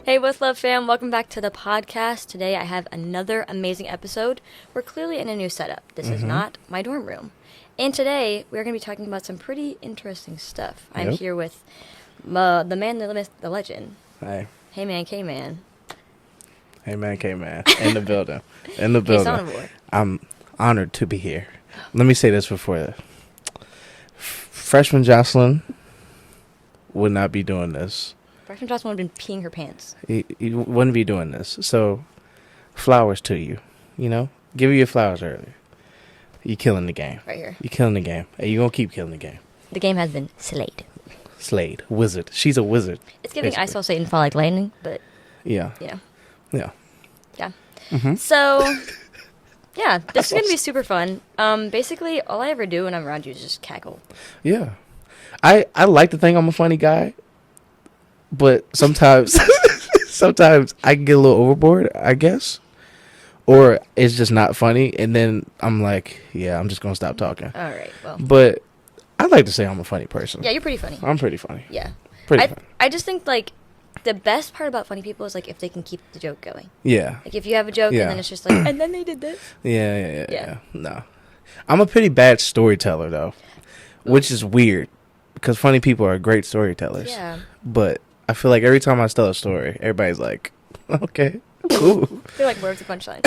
Hey, what's love, fam? Welcome back to the podcast. Today I have another amazing episode. We're clearly in a new setup. This is not my dorm room. And today we're going to be talking about some pretty interesting stuff. I'm here with the man, the myth, the legend. Hey. Hey, man, K-Man. Hey, man, K-Man. In the building. In the building. I'm honored to be here. Let me say this before that. Freshman Jocelyn would not be doing this. Freshman Jocelyn would have been peeing her pants. He wouldn't be doing this. So, flowers to you. You know? Give you your flowers earlier. You killing the game. Right here. You killing the game. And you going to keep killing the game. The game has been slayed. Slayed. Wizard. She's a wizard. It's giving I Saw Satan Fall Like Lightning, but... Yeah. Yeah. Yeah. Yeah. Mm-hmm. So... Yeah, this is going to be super fun. Basically, all I ever do when I'm around you is just cackle. Yeah. I like to think I'm a funny guy, but sometimes sometimes I can get a little overboard, I guess. Or it's just not funny, and then I'm like, yeah, I'm just going to stop talking. All right, well. But I like to say I'm a funny person. Yeah, you're pretty funny. I'm pretty funny. Yeah. Pretty funny. I just think, like, the best part about funny people is, like, if they can keep the joke going. Yeah. Like, if you have a joke and then it's just like, and then they did this. Yeah. No. I'm a pretty bad storyteller, though, which is weird because funny people are great storytellers. Yeah. But I feel like every time I tell a story, everybody's like, okay, cool. They're like, where's the punchline?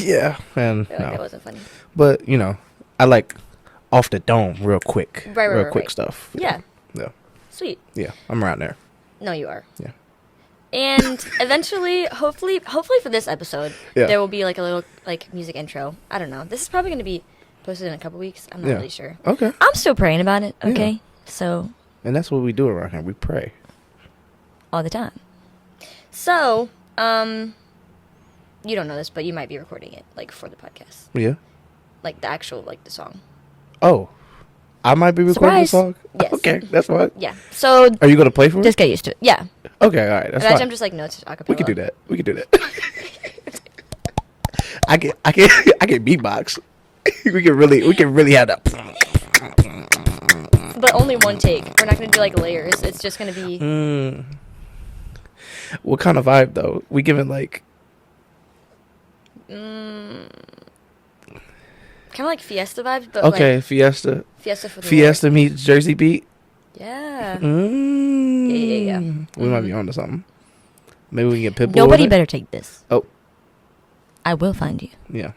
Yeah. And They're like, that wasn't funny. But, you know, I like off the dome real quick. Right. Quick stuff. Yeah. Yeah. Sweet. Yeah. I'm around there. No, you are. Yeah. And eventually, hopefully for this episode, there will be like a little like music intro. I don't know. This is probably going to be posted in a couple weeks. I'm not really sure. Okay. I'm still praying about it. Okay. Yeah. So. And that's what we do around here. We pray. All the time. So, you don't know this, but you might be recording it like for the podcast. Yeah. Like the actual like the song. Oh. I might be recording Surprise. the song? Yes. Okay, that's fine. Yeah. So. Are you going to play for it? Just get used to it. Yeah. Okay, all right. That's Imagine fine. I'm just like, no, it's just acapella. We can do that. I can beatbox. we can really have that. But only one take. We're not gonna do like layers. It's just gonna be. What kind of vibe though? We giving like. Kind of like Fiesta vibes, but okay, like Fiesta. Fiesta for the Fiesta meets Jersey Beat. Yeah. Yeah. We might be onto something. Maybe we can get Pitbull. Nobody better take this. Oh. I will find you. Yeah.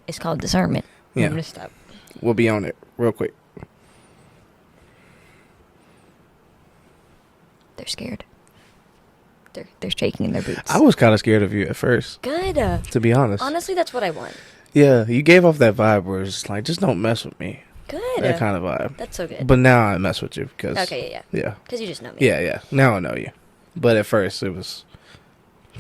It's called discernment. Yeah. I'm gonna stop. We'll be on it real quick. They're scared. They're shaking in their boots. I was kind of scared of you at first. Good. To be honest. Honestly, that's what I want. Yeah, you gave off that vibe where it's like, just don't mess with me. Good. That kind of vibe. That's so good. But now I mess with you because. Okay, yeah. Because you just know me. Yeah. Now I know you. But at first it was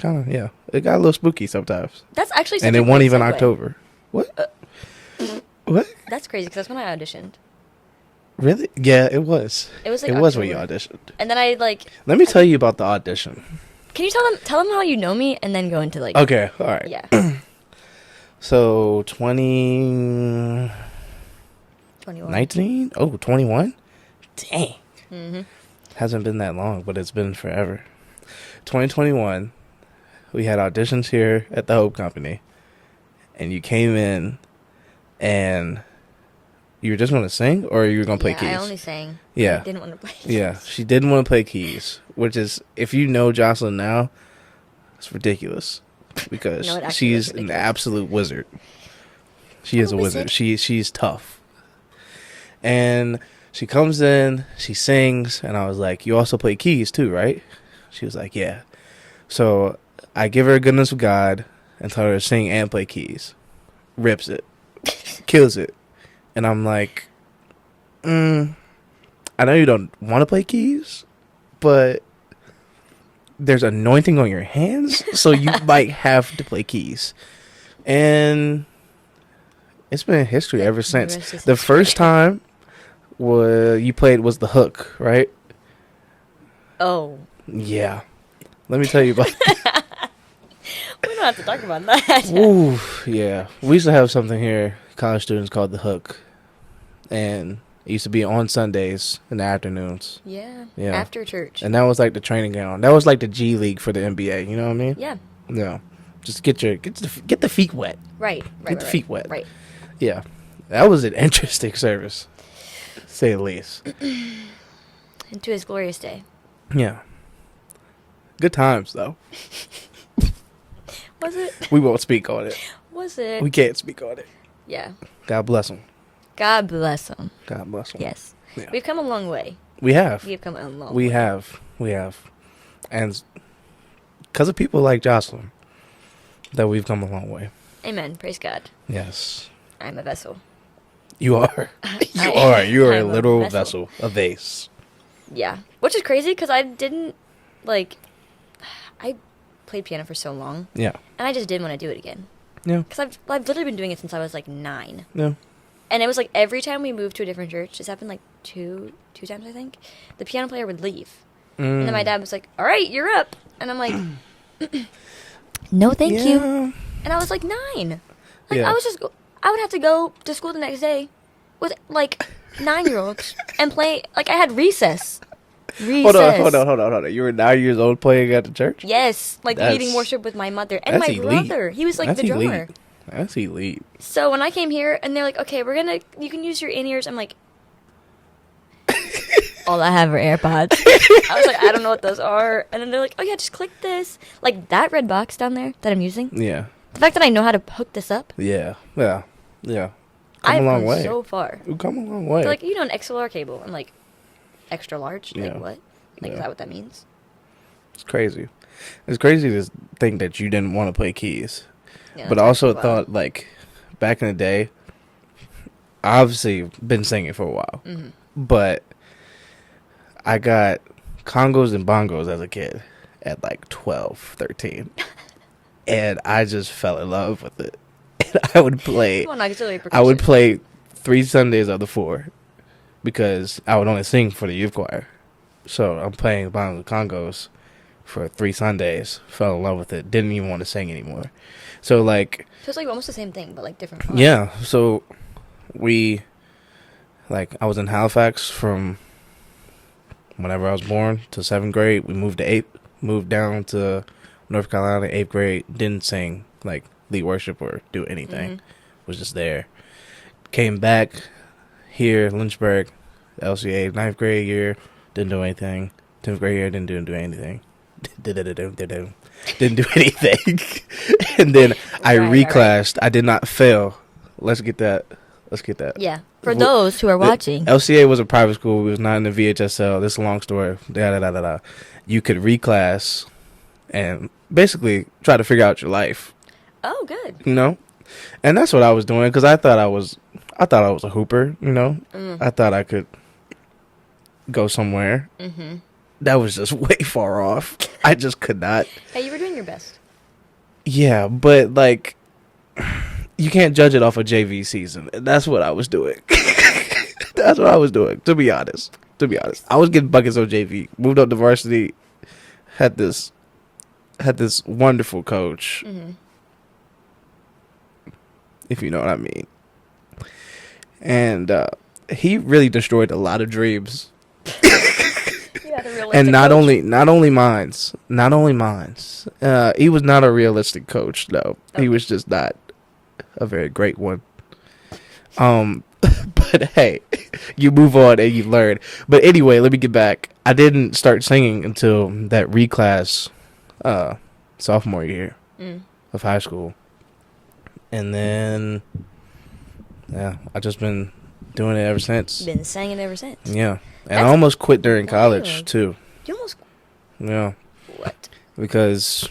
kind of, it got a little spooky sometimes. That's actually such and a it wasn't great even segue. October. What? What? That's crazy because that's when I auditioned. Really? Yeah, it was. It was like it October. was when you auditioned. And then I like. Let me tell you about the audition. Can you tell them how you know me and then go into like. Okay, all right. Yeah. So 21. 19? Oh, 21? Dang. Mm-hmm. Hasn't been that long, but it's been forever. 2021, we had auditions here at the Hope Company, and you came in, and you were just going to sing, or you were going to play keys? I only sang. Yeah. I didn't want to play keys. Yeah, she didn't want to play keys, which is, if you know Jocelyn now, it's ridiculous, because No, it actually she's is an ridiculous. absolute wizard. She is a wizard. She's tough. And she comes in, she sings, and I was like, you also play keys too, right? She was like, yeah. So I give her a goodness of God and tell her to sing and play keys. Rips it. Kills it. And I'm like, I know you don't want to play keys, but there's anointing on your hands, so you might have to play keys. And it's been history ever since. The first time you played was the hook, right? Oh. Yeah. Let me tell you about We don't have to talk about that. Ooh, yeah. We used to have something here, college students, called the hook. And It used to be on Sundays in the afternoons. Yeah. Yeah. After church. And that was like the training ground. That was like the G League for the NBA. You know what I mean? Yeah. Yeah. Just get the feet wet. Right. Get the feet wet. Right. Yeah. That was an interesting service, to say the least. And to his glorious day. Yeah. Good times, though. Was it? We won't speak on it. Was it? We can't speak on it. Yeah. God bless them. God bless him. God bless them. Yes. Yeah. We've come a long way. We have. We've come a long We way. have. We have. And because of people like Jocelyn, that we've come a long way. Amen. Praise God. Yes. I'm a vessel. You are. You I- are. You are a I'm a literal vessel. vessel. A vase. Yeah. Which is crazy because I didn't, like, I played piano for so long. Yeah. And I just didn't want to do it again. Yeah. Because I've literally been doing it since I was, like, 9. Yeah. And it was, like, every time we moved to a different church, this happened, like, two times, I think, the piano player would leave. And then my dad was like, all right, you're up. And I'm like, no, thank you. And I was, like, 9. Like, Yeah. I would have to go to school the next day with, like, 9-year-olds and play, like, I had recess. Hold on. You were 9 years old playing at the church? Yes, like That's- leading worship with my mother and my that's elite. brother. He was like That's the drummer. elite. That's elite. So when I came here and they're like, okay, you can use your in-ears. I'm like, all I have are AirPods. I was like, I don't know what those are. And then they're like, oh yeah, just click this. Like that red box down there that I'm using. Yeah. The fact that I know how to hook this up. Yeah. Yeah. Yeah. I've Come a long come way. so far. We've come a long way. They're like, an XLR cable. I'm like, extra large? Yeah. Like what? Like, Yeah. is that what that means? It's crazy. It's crazy to think that you didn't want to play keys. Yeah, But that's also actually wild. thought, like, back in the day, I obviously been singing for a while. Mm-hmm. But I got congos and bongos as a kid at like 12, 13. And I just fell in love with it. And I would play. Come on, auxiliary I would percussion. play 3 Sundays of the 4 because I would only sing for the youth choir. So I'm playing bongos and congos for 3 Sundays. Fell in love with it. Didn't even want to sing anymore. So like, So it's like almost the same thing, but like different. Font. yeah. So I was in Halifax from whenever I was born to 7th grade. We moved down to North Carolina, 8th grade. Didn't sing, like, lead worship or do anything. Mhm. Was just there. Came back here, Lynchburg, LCA, 9th grade year. Didn't do anything. 10th grade year, didn't do anything. Didn't do anything. And then I Right. reclassed. I did not fail. Let's get that. Yeah. For those who are watching. LCA was a private school. We was not in the VHSL. This is a long story. You could reclass and basically try to figure out your life, Oh, good. you know? And that's what I was doing because I thought I was a hooper, you know? Mm. I thought I could go somewhere. Mm-hmm. That was just way far off. I just could not. Hey, you were doing your best. Yeah, but like, you can't judge it off a JV season. And that's what I was doing. That's what I was doing, to be honest. I was getting buckets on JV. Moved up to varsity. Had this wonderful coach, Mm-hmm. if you know what I mean. And he really destroyed a lot of dreams. Yeah, the realistic And not coach. only mine's. He was not a realistic coach, though. Okay. He was just not a very great one. But hey, you move on and you learn. But anyway, let me get back. I didn't start singing until that reclass, sophomore year Mm. of high school, and then yeah, I've just been doing it ever since. Been singing ever since. Yeah, and I That's almost quit during college wild. too. You almost Yeah, what? because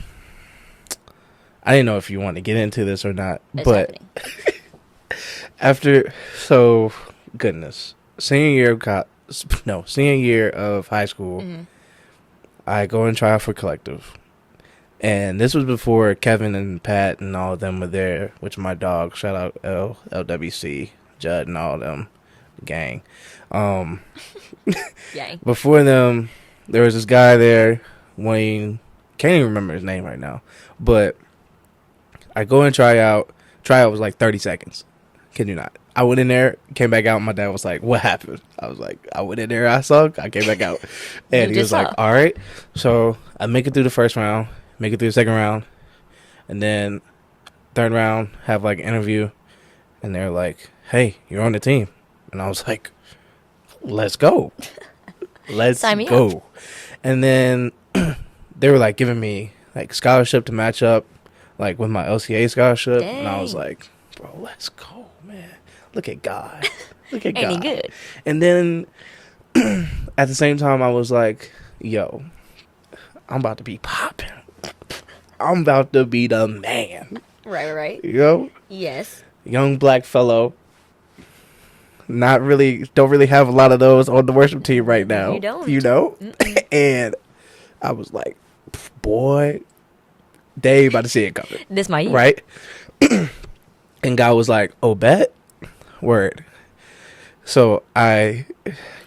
I didn't know if you want to get into this or not, It's but happening. senior year of high school, Mhm. I go and try out for collective. And this was before Kevin and Pat and all of them were there, which my dog, shout out LWC, Judd and all of them, the gang. Yay. Before them, there was this guy there, Wayne, can't even remember his name right now, but I go and try out. Tryout was like 30 seconds. Kid you not. I went in there, came back out, and my dad was like, what happened? I was like, I went in there, I sunk, I came back out. And he was like, all right. So I make it through the first round, make it through the second round, and then third round, have like an interview, and they're like, hey, you're on the team. And I was like, let's go. Let's go. And then they were like giving me like scholarship to match up like with my LCA scholarship. Dang. And I was like, bro, let's go, man. Look at God. Look at God. Ain't he good? And then at the same time, I was like, yo, I'm about to be popping. I'm about to be the man. Right. You know? Yes. Young black fellow. Don't really have a lot of those on the worship team right now. You don't. You know? And I was like, boy, they about to see it coming. This my year. Right? And God was like, oh, bet? Word. So I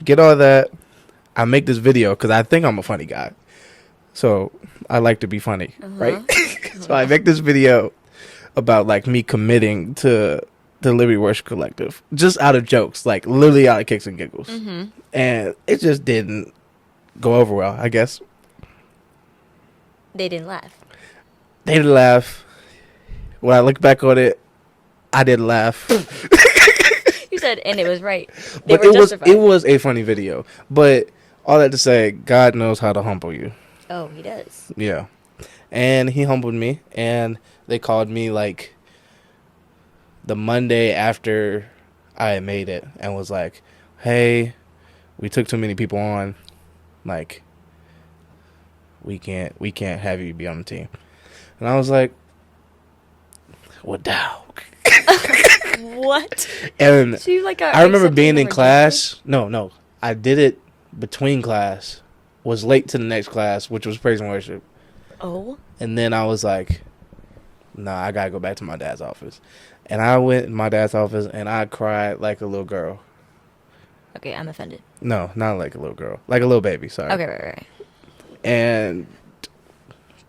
get all that. I make this video because I think I'm a funny guy. So I like to be funny, right? So I make this video about like me committing to the Liberty Worship Collective, just out of jokes, like literally out of kicks and giggles. And it just didn't go over well, I guess. They didn't laugh. They didn't laugh. When I look back on it, I didn't laugh. You said, and it was right. But it was a funny video. But all that to say, God knows how to humble you. Oh, he does. Yeah. And he humbled me, and they called me like the Monday after I had made it and was like, hey, we took too many people on. Like, we can't have you be on the team. And I was like, what dog? What? And so I remember being in class. No. I did it between class. Was late to the next class, which was praise and worship. Oh. And then I was like, nah, I gotta go back to my dad's office. And I went in my dad's office and I cried like a little girl. Okay, I'm offended. No, not like a little girl. Like a little baby, sorry. Okay, right. And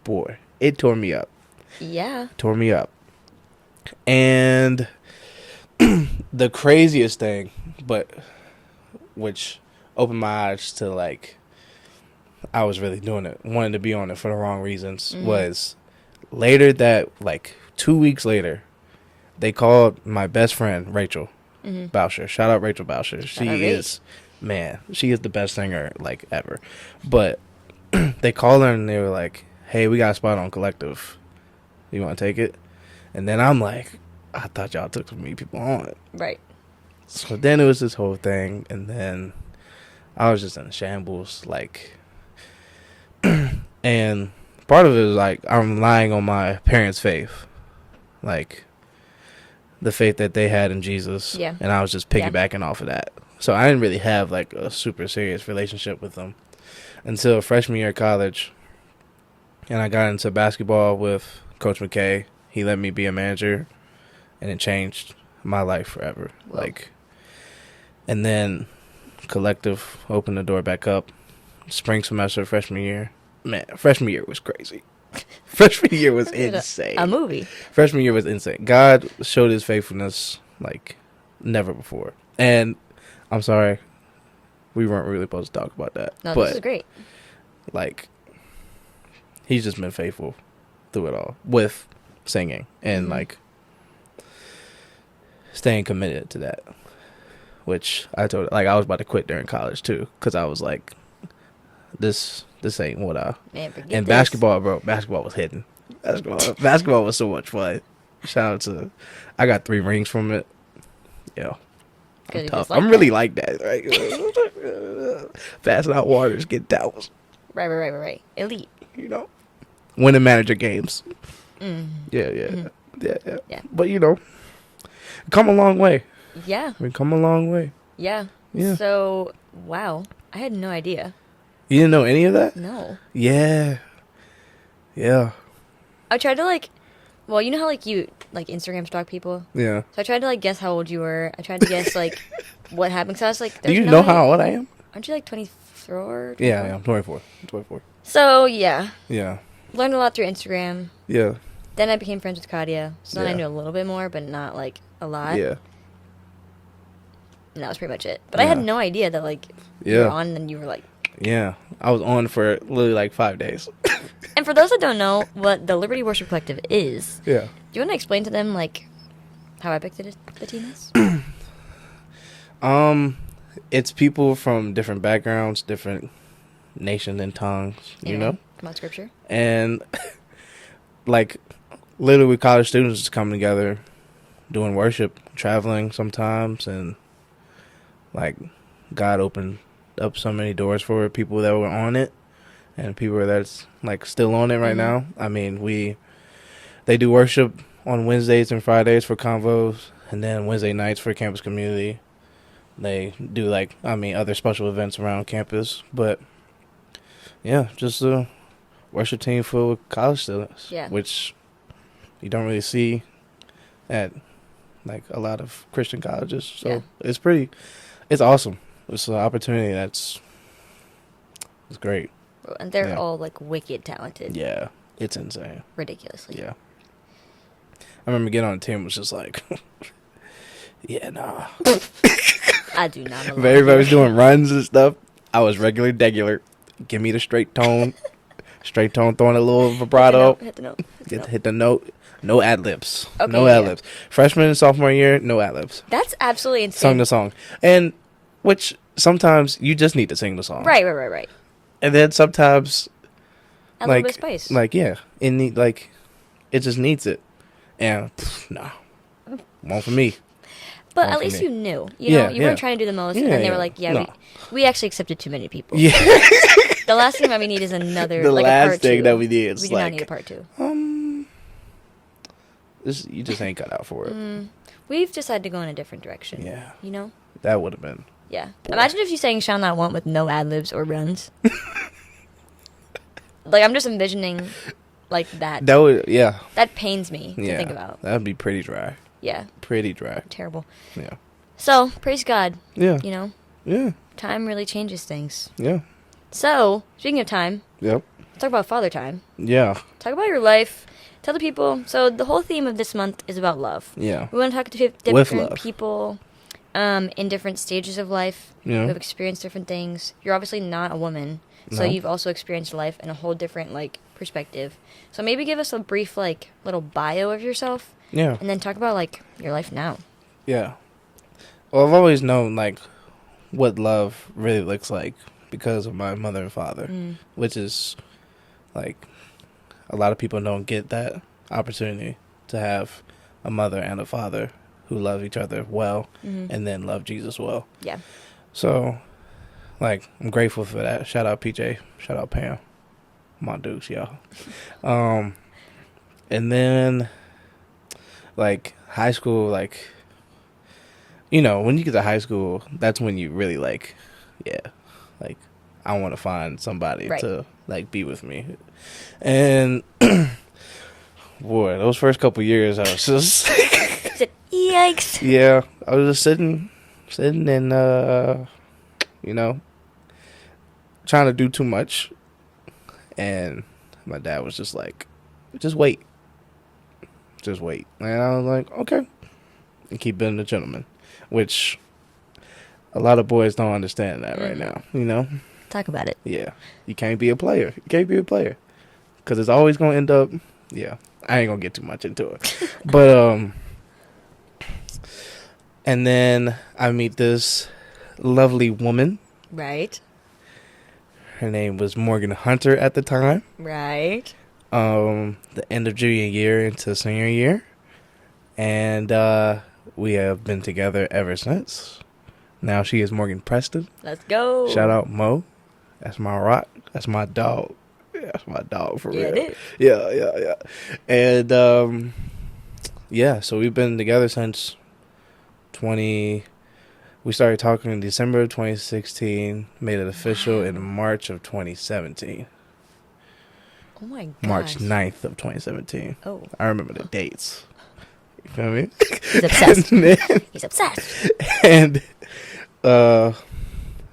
boy, it tore me up. Yeah. Tore me up. And the craziest thing, but which opened my eyes to like I was really doing it, wanting to be on it for the wrong reasons, was later that, like 2 weeks later, they called my best friend, Rachel Boucher. Shout out Rachel Boucher. She is the best singer, like, ever. But they called her and they were like, hey, we got a spot on Collective. You want to take it? And then I'm like, I thought y'all took so many people on. Right. So then it was this whole thing, and then I was just in shambles, like... And part of it is like I'm relying on my parents' faith, like the faith that they had in Jesus. Yeah. And I was just piggybacking off of that. So I didn't really have like a super serious relationship with them until freshman year of college. And I got into basketball with Coach McKay. He let me be a manager, and it changed my life forever. Whoa. Like, and then Collective opened the door back up. Spring semester, freshman year. Man, freshman year was crazy. Freshman year was insane. A movie. Freshman year was insane. God showed his faithfulness like never before. And I'm sorry, we weren't really supposed to talk about that. No, but, this is great. Like, he's just been faithful through it all with singing and like staying committed to that. Which I told, like, I was about to quit during college too, because I was like, this ain't what I... Man, and basketball, bro, basketball was hidden. Basketball was so much fun. Shout out to... I got 3 rings from it. Yeah. I'm tough. I'm really like that, right? Passing out waters, get towels. Right. Elite. You know? Winning manager games. Yeah. But, you know, come a long way. Yeah. We've come a long way. Yeah. So, wow. I had no idea. You didn't know any of that? No. Yeah. I tried to, like... Well, you know how, like, you, like, Instagram stalk people? Yeah. So I tried to, like, guess how old you were. I tried to guess, like, what happened. So I was like... Do you know how old I am? Aren't you, like, 24? Yeah, I'm 24. I'm 24. So, yeah. Yeah. Learned a lot through Instagram. Yeah. Then I became friends with Kadia. So then I knew a little bit more, but not, like, a lot. Yeah. And that was pretty much it. But I had no idea that, like, you were on and you were like... Yeah. I was on for literally like 5 days. And for those that don't know what the Liberty Worship Collective is, yeah. do you want to explain to them, like, how epic the team is? It's people from different backgrounds, different nations and tongues, you know? Come on, scripture. And, like, literally college students just come together, doing worship, traveling sometimes, and, like, God opened up so many doors for people that were on it, and people that's, like, still on it right now. I mean, they do worship on Wednesdays and Fridays for convos, and then Wednesday nights for campus community. They do, like, other special events around campus, but, yeah, just a worship team full of college students, which you don't really see at, like, a lot of Christian colleges, so it's awesome. It's an opportunity it's great. And they're all, like, wicked talented. Yeah, it's insane. Ridiculously. Yeah. I remember getting on the team, was just like, yeah, nah. I do not know. If everybody was doing runs and stuff, I was regular. Give me the straight tone. Straight tone, throwing a little vibrato. Hit the note. Hit the note. No ad-libs. Okay, no ad-libs. Freshman and sophomore year, no ad-libs. That's absolutely insane. Sung the song. And, which, sometimes you just need to sing the song. Right. And then sometimes, a little bit of spice. Like, yeah. It just needs it. And, nah. One for me. But at least you knew. You know, you weren't trying to do the most. And then they were like, we actually accepted too many people. Yeah. The last thing that we need is another, the like, last a part thing two. that we need is, we do not need a part 2. You just ain't cut out for it. We've decided to go in a different direction. Yeah. You know? That would have been. Yeah. Boy. Imagine if you sang Shall Not Want with no ad-libs or runs. Like, I'm just envisioning, like, that. That would, yeah. That pains me to think about. That would be pretty dry. Yeah. Pretty dry. Terrible. Yeah. So, praise God. Yeah. You know? Yeah. Time really changes things. Yeah. So, speaking of time. Yep. Talk about Father Time. Yeah. Talk about your life. Tell the people. So, the whole theme of this month is about love. Yeah. We want to talk to different people in different stages of life who have experienced different things. You're obviously not a woman. So you've also experienced life in a whole different, like, perspective. So maybe give us a brief, like, little bio of yourself. Yeah. And then talk about, like, your life now. Yeah. Well, I've always known, like, what love really looks like because of my mother and father, which is, like, a lot of people don't get that opportunity to have a mother and a father who love each other well and then love Jesus well. Yeah. So, like, I'm grateful for that. Shout out PJ. Shout out Pam. My dudes, y'all. And then, like, high school, like, you know, when you get to high school, that's when you really, like, like, I want to find somebody to, like, be with me. And, boy, those first couple years, I was just... Yikes. Yeah, I was just sitting and, you know, trying to do too much. And my dad was just like, just wait. Just wait. And I was like, okay. And keep being a gentleman. Which a lot of boys don't understand that right now, you know? Talk about it. Yeah. You can't be a player. You can't be a player. Because it's always going to end up, I ain't going to get too much into it. But, and then I meet this lovely woman. Right. Her name was Morgan Hunter at the time. Right. The end of junior year into senior year. And we have been together ever since. Now she is Morgan Preston. Let's go. Shout out Mo. That's my rock. That's my dog. Yeah, that's my dog for real. It is. Yeah. And so we've been together since we started talking in December of 2016, made it official in March of 2017. Oh my god. March 9th of 2017. Oh. I remember the dates. You feel me? He's obsessed. He's obsessed. And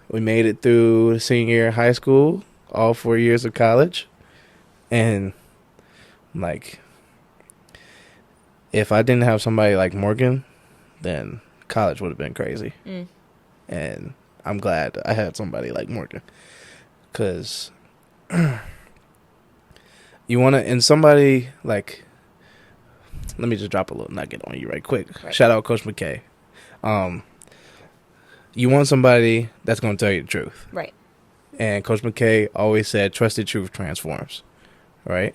we made it through senior year of high school, all 4 years of college. And, like, if I didn't have somebody like Morgan, then college would have been crazy. And I'm glad I had somebody like Morgan. Because you want to, and somebody like, let me just drop a little nugget on you right quick. Right. Shout out Coach McKay. You want somebody that's going to tell you the truth. Right. And Coach McKay always said, trusted truth transforms. Right?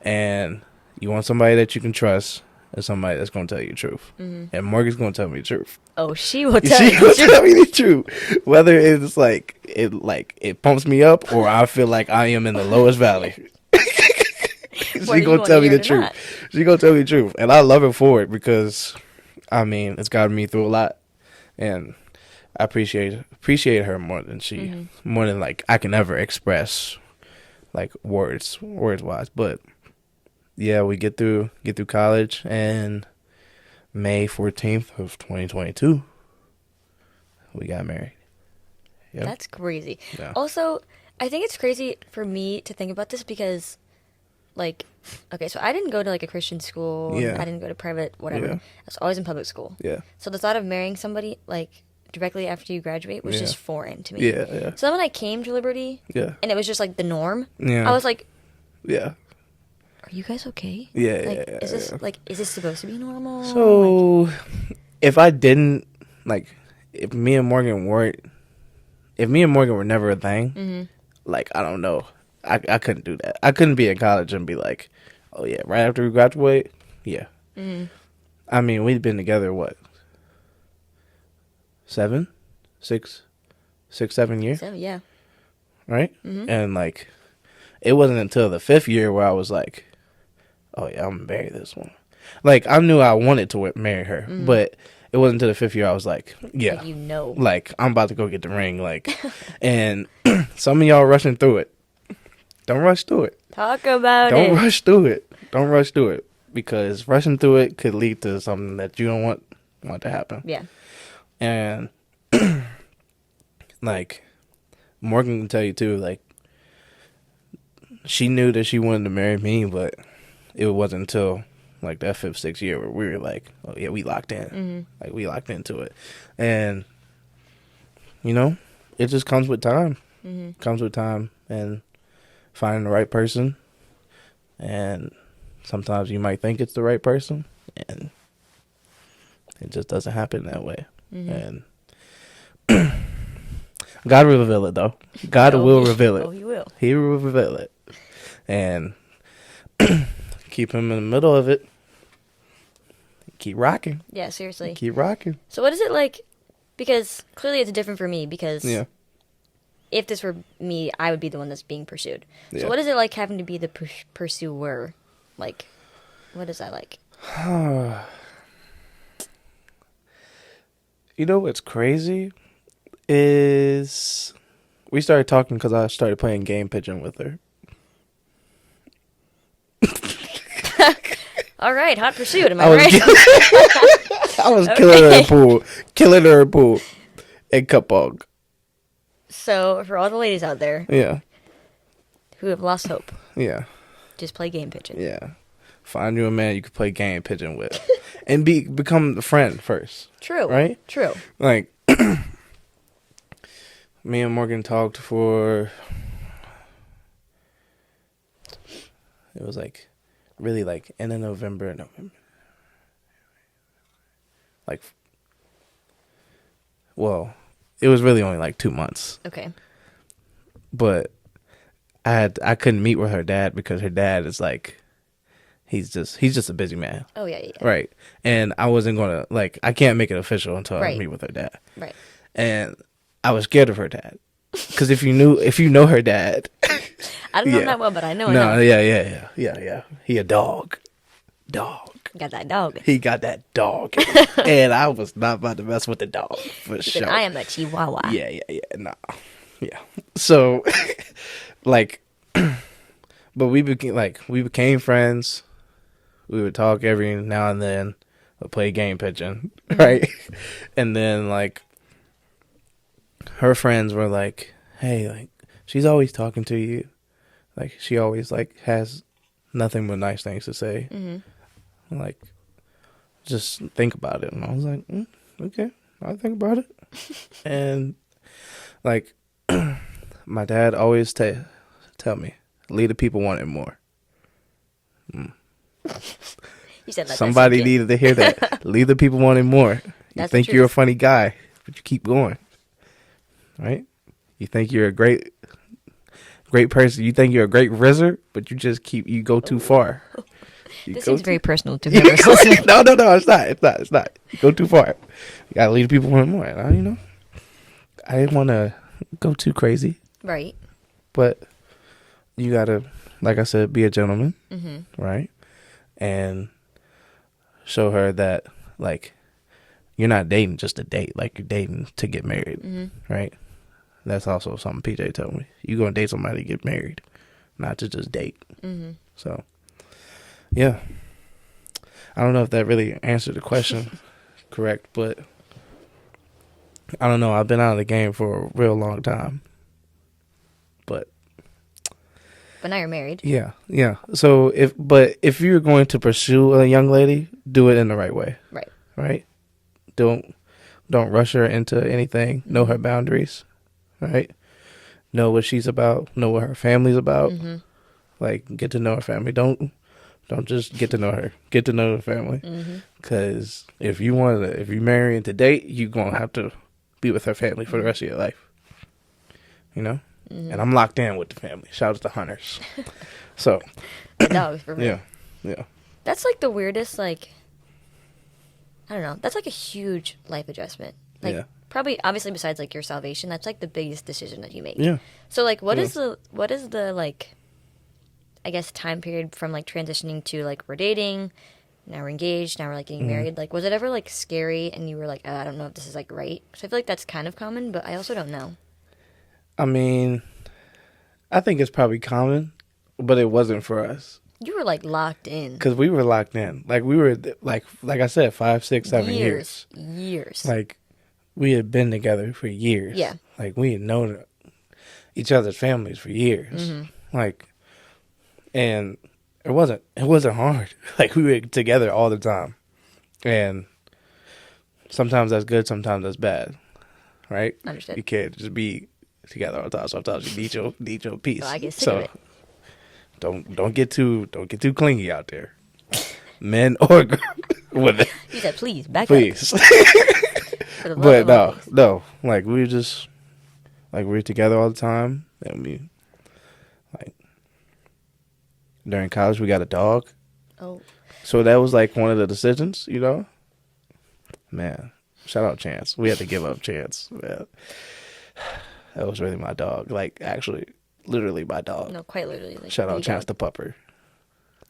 And you want somebody that you can trust and somebody that's going to tell you the truth. Mm-hmm. And Morgan's going to tell me the truth. Oh, she will tell you She the will truth. tell me the truth. Whether it's like it pumps me up or I feel like I am in the lowest valley. She gonna tell me the truth. She gonna tell me the truth. And I love her for it because, I mean, it's gotten me through a lot. And I appreciate her more than more than like I can ever express, like words wise. But yeah, we get through college, and May 14th of 2022, we got married. Yep. That's crazy. Yeah. Also, I think it's crazy for me to think about this because, like, okay, so I didn't go to like a Christian school. Yeah. I didn't go to private, whatever. Yeah. I was always in public school. Yeah. So the thought of marrying somebody like directly after you graduate was just foreign to me. Yeah. So then when I came to Liberty, and it was just like the norm, I was like, yeah. Are you guys okay? Yeah. Like, is this supposed to be normal? So, if I didn't if me and Morgan were never a thing, like, I don't know, I couldn't do that. I couldn't be in college and be like, oh yeah, right after we graduate, yeah. I mean, we'd been together what, 7 years, yeah. right? And like, it wasn't until the 5th year where I was like, oh yeah, I'm gonna marry this one. Like, I knew I wanted to marry her, but it wasn't until the 5th year I was like, yeah, like, like, I'm about to go get the ring. Like, and some of y'all rushing through it. Don't rush through it. Talk about it. Don't rush through it. Don't rush through it, because rushing through it could lead to something that you don't want to happen. Yeah. And like, Morgan can tell you too, like, she knew that she wanted to marry me, but it wasn't until like that 5th, 6th year where we were like, oh yeah, we locked in. Like, we locked into it. And you know, it just comes with time. Comes with time and finding the right person. And sometimes you might think it's the right person, and it just doesn't happen that way. And God will reveal it, though. God will reveal it. Oh, he will. He will reveal it. And keep him in the middle of it. Keep rocking. Yeah, seriously. Keep rocking. So what is it like? Because clearly it's different for me, because if this were me, I would be the one that's being pursued. Yeah. So what is it like having to be the pursuer? Like, what is that like? You know what's crazy is we started talking because I started playing game pigeon with her. All right, hot pursuit. Am I right? I was killing her at pool, and cup bog. So for all the ladies out there, who have lost hope, just play game pigeon. Yeah, find you a man you can play game pigeon with, and become a friend first. True. Right. True. Like, me and Morgan talked for, it was like really like end of November. Like, well, it was really only like 2 months. Okay. But I couldn't meet with her dad because her dad is like, he's just a busy man. Oh yeah. Right. And I wasn't gonna, like, I can't make it official until I meet with her dad. Right. And I was scared of her dad. Because if you know her dad, I don't know him that well, but I know him. No, yeah. He a dog. Got that dog. He got that dog. And I was not about to mess with the dog, for sure. I am a chihuahua. Yeah, nah. Yeah. So, like, but we became friends. We would talk every now and then. We'd play game pigeon, right? And then, like, her friends were like, hey, like, she's always talking to you. Like, she always, like, has nothing but nice things to say. Like, just think about it. And I was like, okay, I'll think about it. And like my dad always tell me, leave the people wanting more. You said that. Somebody needed to hear that. Leave the people wanting more. You think you're a funny guy, but you keep going. Right? You think you're a great person. You think you're a great RZR, but you go too far. This seems very personal to whoever's listening. No, it's not. You go too far. You gotta leave the people wanting more. And I didn't want to go too crazy. Right. But you gotta, like I said, be a gentleman. Mm-hmm. Right? And show her that, like, you're not dating just to date. Like, you're dating to get married. Mm-hmm. Right? That's also something PJ told me. You're going to date somebody to get married, not to just date. Mm-hmm. So, yeah. I don't know if that really answered the question correct, but I don't know. I've been out of the game for a real long time. But now you're married. Yeah. So if you're going to pursue a young lady, do it in the right way. Right. Right? Don't rush her into anything. Mm-hmm. Know her boundaries. Right? Know what she's about. Know what her family's about. Mm-hmm. Like, get to know her family. Don't just get to know her. Get to know the family. Because if you marry and to date, you're going to have to be with her family for the rest of your life. You know? Mm-hmm. And I'm locked in with the family. Shout out to Hunters. So. The dogs, for real. Yeah. That's like the weirdest, like, I don't know. That's like a huge life adjustment. Like, probably, obviously, besides like your salvation, that's like the biggest decision that you make. Yeah. So like, what is the like, I guess, time period from like transitioning to like we're dating, now we're engaged, now we're like getting married? Like, was it ever like scary and you were like, I don't know if this is like right? Because I feel like that's kind of common, but I also don't know. I mean, I think it's probably common, but it wasn't for us. You were like locked in. Because we were locked in. Like we were, like I said, 5, 6, 7 years. Years. Like we had been together for years. Yeah. Like we had known each other's families for years. Mm-hmm. Like, and it wasn't hard. Like we were together all the time, and sometimes that's good, sometimes that's bad, right? Understood. You can't just be together all the time. Sometimes you need your peace. Well, I get sick of it. Don't get too clingy out there, men or girls. You said please back please. up. But no, like we were together all the time, and we like during college we got a dog. Oh. So that was like one of the decisions, you know. Man, shout out Chance. We had to give up Chance. Man. That was really my dog. Like actually. Literally my dog. No, quite literally. Like, shout out Chance the Pupper.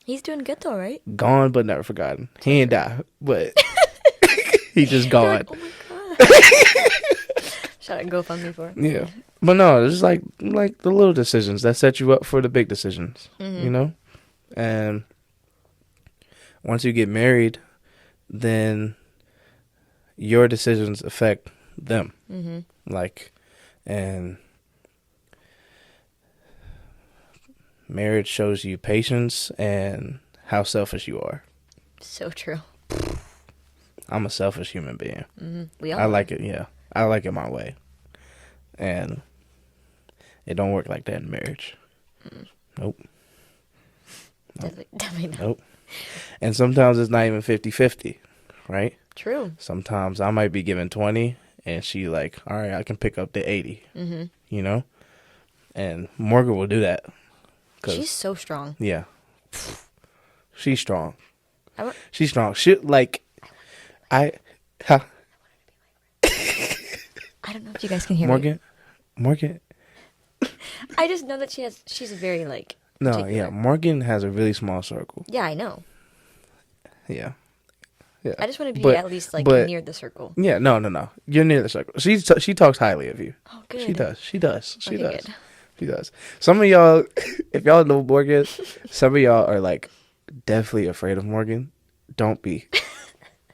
He's doing good though, right? Gone but never forgotten. He ain't die, but he just gone. Like, oh my god. Shout out GoFundMe for it. Yeah. But no, it's just like the little decisions that set you up for the big decisions. You know? And once you get married, then your decisions affect them. Like, and marriage shows you patience and how selfish you are. So true. I'm a selfish human being. We all I like it, yeah. I like it my way. And it don't work like that in marriage. Nope. Definitely not. Nope. And sometimes it's not even 50-50, right? True. Sometimes I might be giving 20 and she like, all right, I can pick up the 80. You know? And Morgan will do that. She's so strong. Yeah. She's strong. She's strong. I don't know if you guys can hear Morgan. me. Morgan. I just know that she's very like. No, particular. yeah. Morgan has a really small circle. Yeah, I know. Yeah. I just want to be at least like near the circle. Yeah, no. You're near the circle. She talks highly of you. Oh, good. She does. Good. She does. Some of y'all, if y'all know Morgan, some of y'all are like definitely afraid of Morgan. Don't be.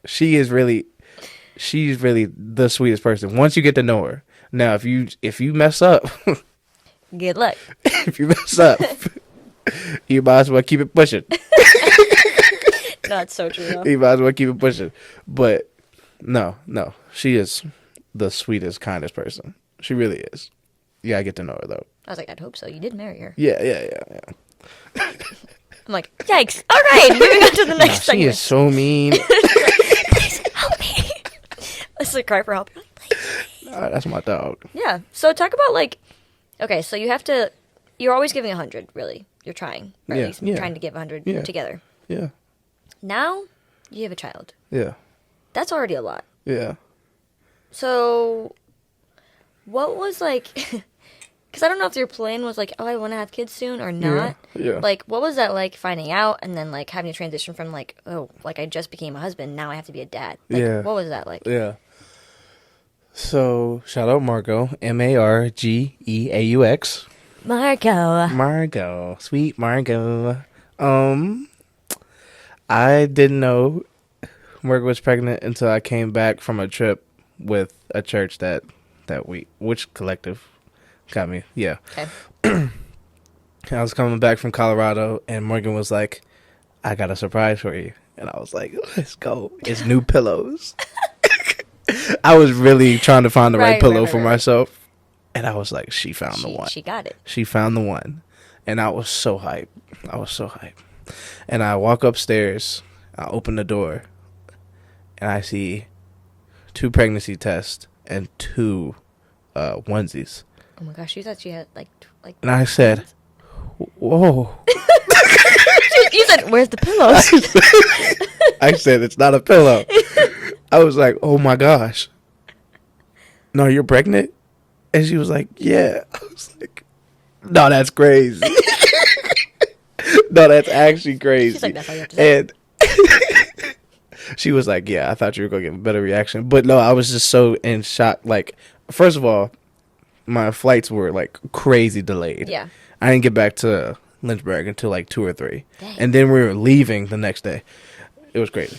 She's really the sweetest person. Once you get to know her. Now, if you mess up, good luck. If you mess up, you might as well keep it pushing. No, it's so true. Though. You might as well keep it pushing. But no, she is the sweetest, kindest person. She really is. Yeah, I get to know her though. I was like, I'd hope so. You did marry her. Yeah. I'm like, yikes. All right, moving on to the next She segment. is so mean. Please help me. Let's like cry for help. That's my dog. Yeah. So talk about like, okay, so you're always giving 100, really. You're trying, or at least trying to give 100 together. Yeah. Now you have a child. Yeah. That's already a lot. Yeah. So what was like, because I don't know if your plan was like, oh, I want to have kids soon or not. Yeah. Like, what was that like finding out and then like having to transition from like, oh, like I just became a husband, now I have to be a dad. Like, Yeah. What was that like? Yeah. So, shout out Margot. Margeaux. Margot. Sweet Margot. I didn't know Margot was pregnant until I came back from a trip with a church that week. Which collective got me? Yeah. Okay. I was coming back from Colorado, and Morgan was like, I got a surprise for you. And I was like, let's go. It's new pillows. I was really trying to find the right pillow for myself. And I was like, she found the one. She got it. She found the one. And I was so hyped. And I walk upstairs. I open the door. And I see 2 pregnancy tests and 2 onesies. Oh my gosh, you thought she had like. And I said, whoa. You said, where's the pillows? I said, it's not a pillow. I was like, oh my gosh. No, you're pregnant? And she was like, yeah. I was like, no, that's crazy. No, that's actually crazy. She's like, that's all you have to say. And she was like, yeah, I thought you were going to get a better reaction. But no, I was just so in shock. Like, first of all, my flights were like crazy delayed. Yeah. I didn't get back to Lynchburg until like 2 or 3. Dang. And then we were leaving the next day. It was crazy.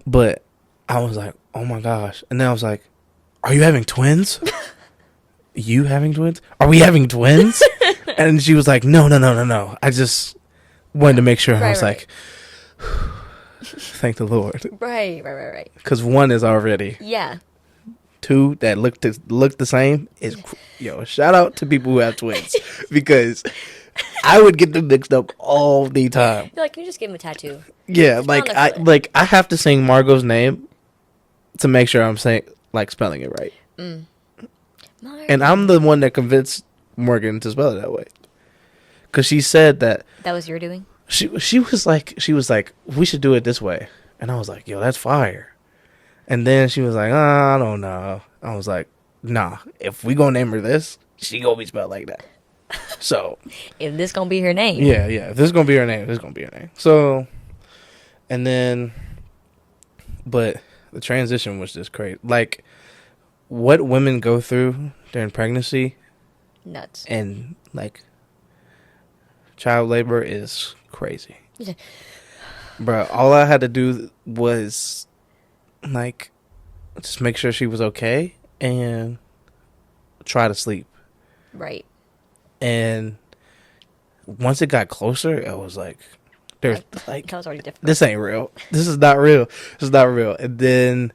But I was like, oh my gosh. And then I was like, are you having twins? You having twins? Are we having twins? And she was like, no. I just wanted to make sure. And I was like, thank the Lord. Right. Because 1 is already. Yeah. 2 that look the same is, shout out to people who have twins. Because I would get them mixed up all the time. You're like, can you just give him a tattoo? Yeah, I have to sing Margot's name to make sure I'm saying spelling it right. And I'm the one that convinced Morgan to spell it that way. Cuz she said that was your doing? She was like we should do it this way. And I was like, yo, that's fire. And then she was like, I don't know. I was like, nah, if we going to name her this, she going to be spelled like that. So, if this going to be her name. Yeah, if this is going to be her name, this is going to be her name. So, and then but the transition was just crazy. Like, what women go through during pregnancy. Nuts. And, child labor is crazy. Yeah. Bro, all I had to do was, just make sure she was okay and try to sleep. Right. And once it got closer, it was like, there's, that was already difficult. This ain't real. This is not real. And then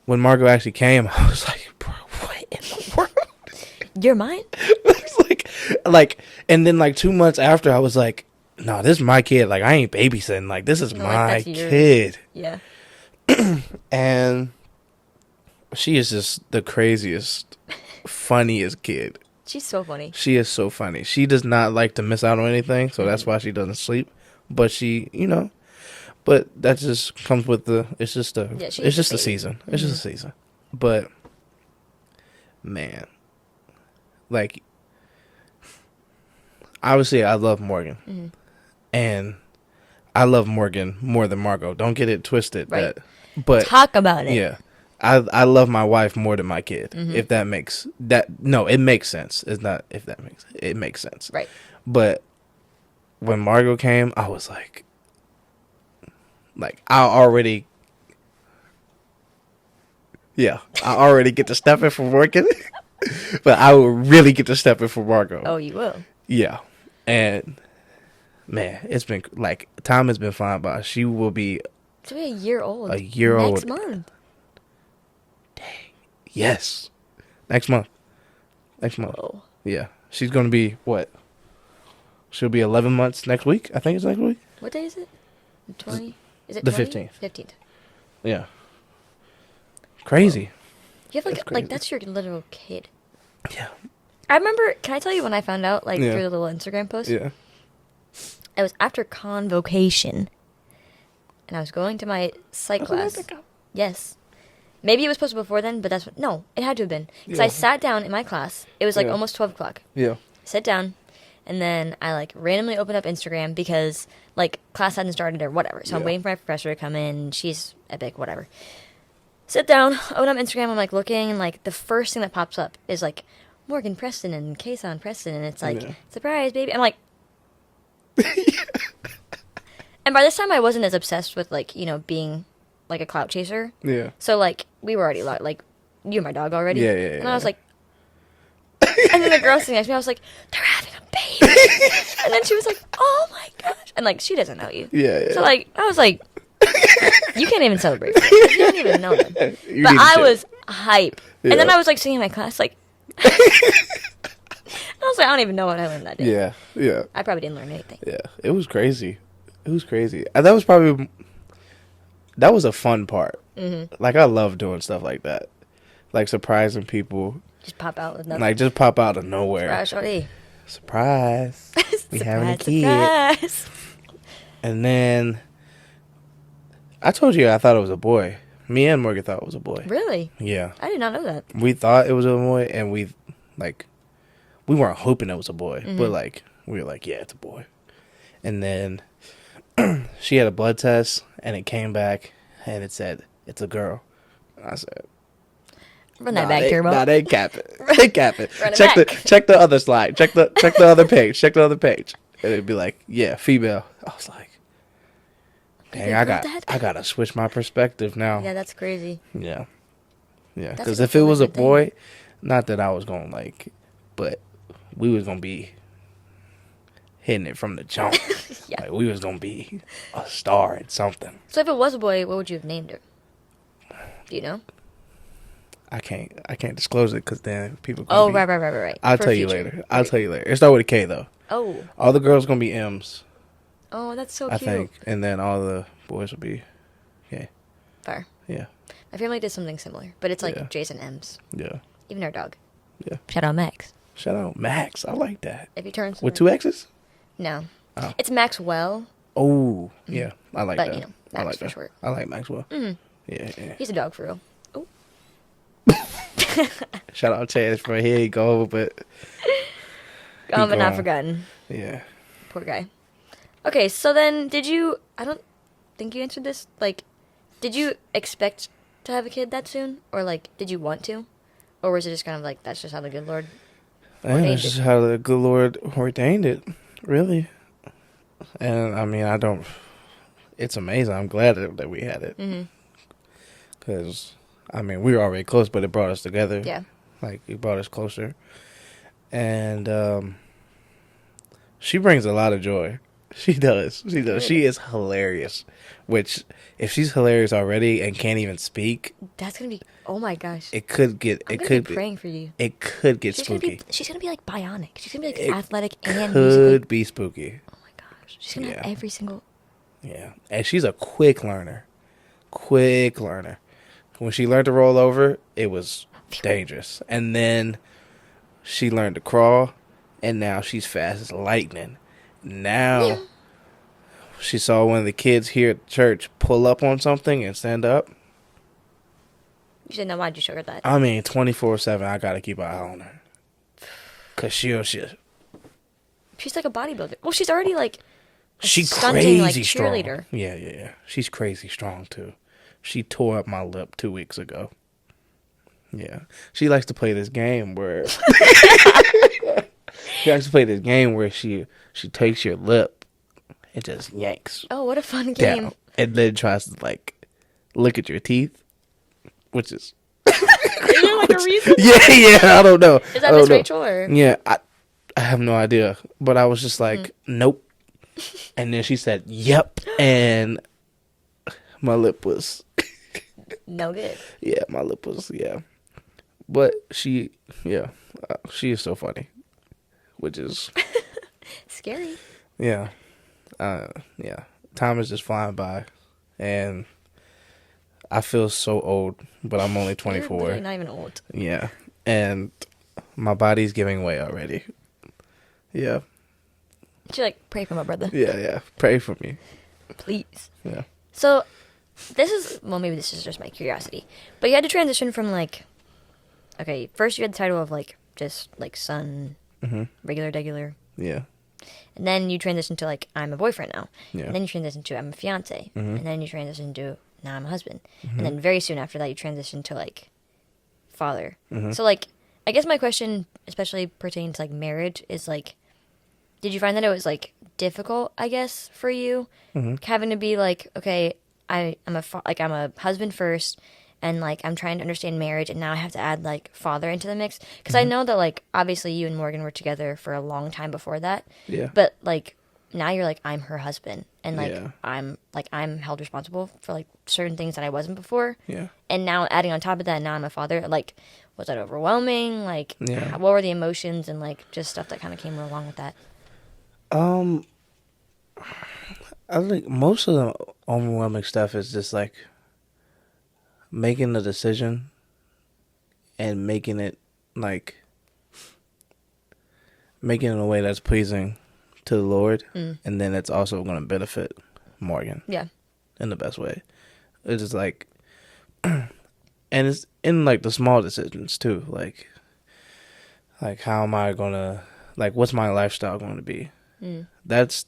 when Margot actually came, I was like, bro, what in the world? You're mine? It's and then 2 months after, I was like, no, this is my kid. I ain't babysitting. This is my kid. Yeah. And she is just the craziest, funniest kid. She's so funny. She is so funny. She does not like to miss out on anything, so that's why she doesn't sleep. But she, but that just comes with it's just a season. It's just a season. But, man, obviously I love Morgan. Mm-hmm. And I love Morgan more than Margot. Don't get it twisted. Right. But talk about it. Yeah. I love my wife more than my kid. Mm-hmm. If that makes it makes sense. It's not if that makes it makes sense. Right. But when Margot came, I was like I already get to step in for Morgan. But I will really get to step in for Margot. Oh, you will. Yeah. And man, it's been time has been flying by. She will be a year old. Next month. Dang. Yes. Next month. Whoa. Yeah. She's going to be, what? She'll be 11 months next week. I think it's next week. What day is it? 20? Is it The 20? 15th. 15th. Yeah. Crazy. Whoa. You have that's your literal kid. Yeah. I remember, can I tell you when I found out, like, Yeah. through the little Instagram post? Yeah. It was after convocation. And I was going to my psych class. Yes. Maybe it was posted before then, but no, it had to have been. Because I sat down in my class. It was like almost 12 o'clock. Yeah. Sit down. And then I like randomly opened up Instagram because like class hadn't started or whatever. So I'm waiting for my professor to come in. She's epic, whatever. Sit down, open up Instagram. I'm like looking, and like the first thing that pops up is like Morgan Preston and Kason Preston, and it's like surprise, baby. I'm like, and by this time I wasn't as obsessed with like being like a clout chaser. Yeah. So like we were already like you and my dog already. Yeah. And I was like, and then the girl sitting next to me, I was like, they're having a baby. And then she was like, oh my gosh, and like she doesn't know you. Yeah. So like I was like, you can't even celebrate. You don't even know them. But I was hype. Yeah. And then I was like singing in my class, like, I was like, I don't even know what I learned that day. Yeah. I probably didn't learn anything. Yeah. It was crazy. And that was a fun part. Mm-hmm. Like, I love doing stuff like that. Like, surprising people. Just pop out with nothing. Like, just pop out of nowhere. Surprise. We having a kid. Surprise. And then I told you I thought it was a boy. Me and Morgan thought it was a boy. Really? Yeah. I did not know that. We thought it was a boy, and we weren't hoping it was a boy, but like we were like, yeah, it's a boy. And then she had a blood test, and it came back, and it said it's a girl. And I said, run that back, Turbo. Nah, they cap it. They cap it. Run it check back. check the other slide. Check the other page. Check the other page. And it'd be like, yeah, female. I was like, dang, I gotta switch my perspective now. Yeah, that's crazy. Yeah. Because if it was a boy, not that I was gonna like, but we was gonna be hitting it from the jump. Yeah. Like, we was gonna be a star at something. So if it was a boy, what would you have named her? Do you know? I can't disclose it because then people. Oh, right. I'll tell you later. I'll tell you later. It started with a K though. Oh. All the girls gonna be M's. Oh, that's so I cute. think, and then all the boys will be, Fair. Yeah. My family did something similar, but it's like J's and M's. Yeah. Even our dog. Yeah. Shout out Max. Shout out Max. I like that. If he turns with 2 X's. No. Oh. It's Maxwell. Oh, yeah. I like that. But Max I like for that. short. I like Maxwell. Mm-hmm. Yeah. He's a dog for real. Oh. Shout out Chaz for here you go, but but not forgotten. Yeah. Poor guy. Okay, so then I don't think you answered this. Like, did you expect to have a kid that soon? Or, like, did you want to? Or was it just kind of like, that's just how the good Lord ordained That's just how the good Lord ordained it, really. And, I mean, it's amazing. I'm glad that we had it. Because, I mean, we were already close, but it brought us together. Yeah. Like, it brought us closer. And she brings a lot of joy. She does. She is hilarious. Which, if she's hilarious already and can't even speak, that's gonna be. Oh my gosh! It could get. I'm gonna be praying for you. It could get spooky. She's gonna be like bionic. She's gonna be like athletic and could be spooky. Oh my gosh! She's gonna have every single. Yeah, and she's a quick learner. When she learned to roll over, it was dangerous, and then she learned to crawl, and now she's fast as lightning. Now, she saw one of the kids here at church pull up on something and stand up. You said, now why'd you show her that? I mean, 24/7, I gotta keep an eye on her. Because she's like a bodybuilder. Well, she's already like she's stunting, crazy like, strong. cheerleader. Yeah. She's crazy strong, too. She tore up my lip 2 weeks ago. Yeah. She likes to play this game where... she takes your lip and just yanks. Oh, what a fun game. Down, and then tries to, like, look at your teeth, which is... Is there, like, a reason? Yeah, I don't know. Is that Miss Rachel, or...? Yeah, I have no idea. But I was just like, nope. And then she said, yep. And my lip was... no good. Yeah, my lip was, But she is so funny, which is scary. Yeah. Yeah. Time is just flying by, and I feel so old, but I'm only 24. You're literally not even old. Yeah. And my body's giving way already. Yeah. You should, like, pray for my brother. Yeah. Pray for me. Please. Yeah. So, maybe this is just my curiosity, but you had to transition from, like, okay, first you had the title of, like, just, like, son, regular. Yeah. And then you transitioned to, like, I'm a boyfriend now. Yeah. And then you transitioned to I'm a fiance. And then you transitioned to now I'm a husband. And then very soon after that you transitioned to, like, father. So, like, I guess my question, especially pertaining to, like, marriage, is, like, did you find that it was, like, difficult, I guess, for you? Having to be, like, okay, I'm a husband first, and, like, I'm trying to understand marriage, and now I have to add, like, father into the mix. Because I know that, like, obviously you and Morgan were together for a long time before that. Yeah. But, like, now you're, like, I'm her husband. And, like, Yeah. I'm held responsible for, like, certain things that I wasn't before. Yeah. And now adding on top of that, now I'm a father. Like, was that overwhelming? Like, Yeah. what were the emotions and, like, just stuff that kind of came along with that? I think most of the overwhelming stuff is just like making the decision and making it in a way that's pleasing to the Lord, and then it's also going to benefit Morgan. Yeah. In the best way. It's just like, and it's in like the small decisions too, like how am I gonna, like, what's my lifestyle going to be? That's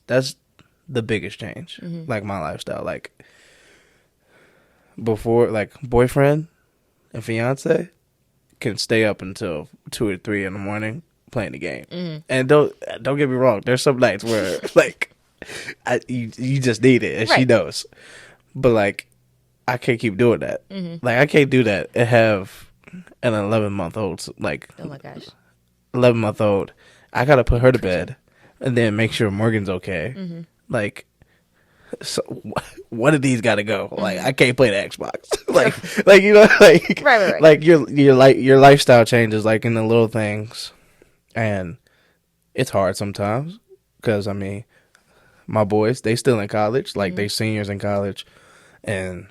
the biggest change. Like, my lifestyle, like, before, like, boyfriend and fiance can stay up until 2 or 3 in the morning playing the game. And don't get me wrong, there's some nights where like you just need it, and she knows. But, like, I can't keep doing that. Like, I can't do that and have an 11-month-old, like, Oh my gosh. 11-month-old. I gotta put her to bed and then make sure Morgan's okay. Like, so one of these gotta go. Like, I can't play the Xbox. like you know, like, right. Like, your lifestyle changes, like, in the little things, and it's hard sometimes because, I mean, my boys, they still in college, like, they seniors in college, and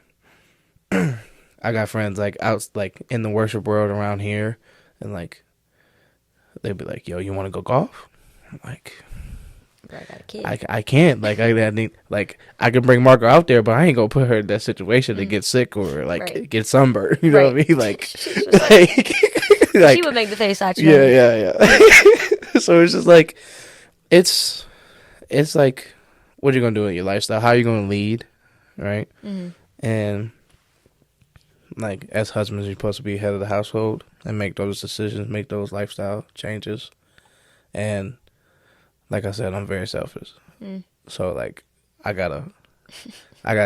I got friends, like, out, like, in the worship world around here, and, like, they'd be like, yo, you want to go golf? I'm like, I got a kid. I can't. Like, I need, like, I can bring Marco out there, but I ain't gonna put her in that situation to get sick or, like, get sunburned. You know what I mean? Like, like, she would make the face actually. Yeah. So it's just like, it's like, what you gonna do in your lifestyle? How you gonna lead, right? And, like, as husbands, you're supposed to be head of the household and make those decisions, make those lifestyle changes. And, like I said, I'm very selfish. So, like, I gotta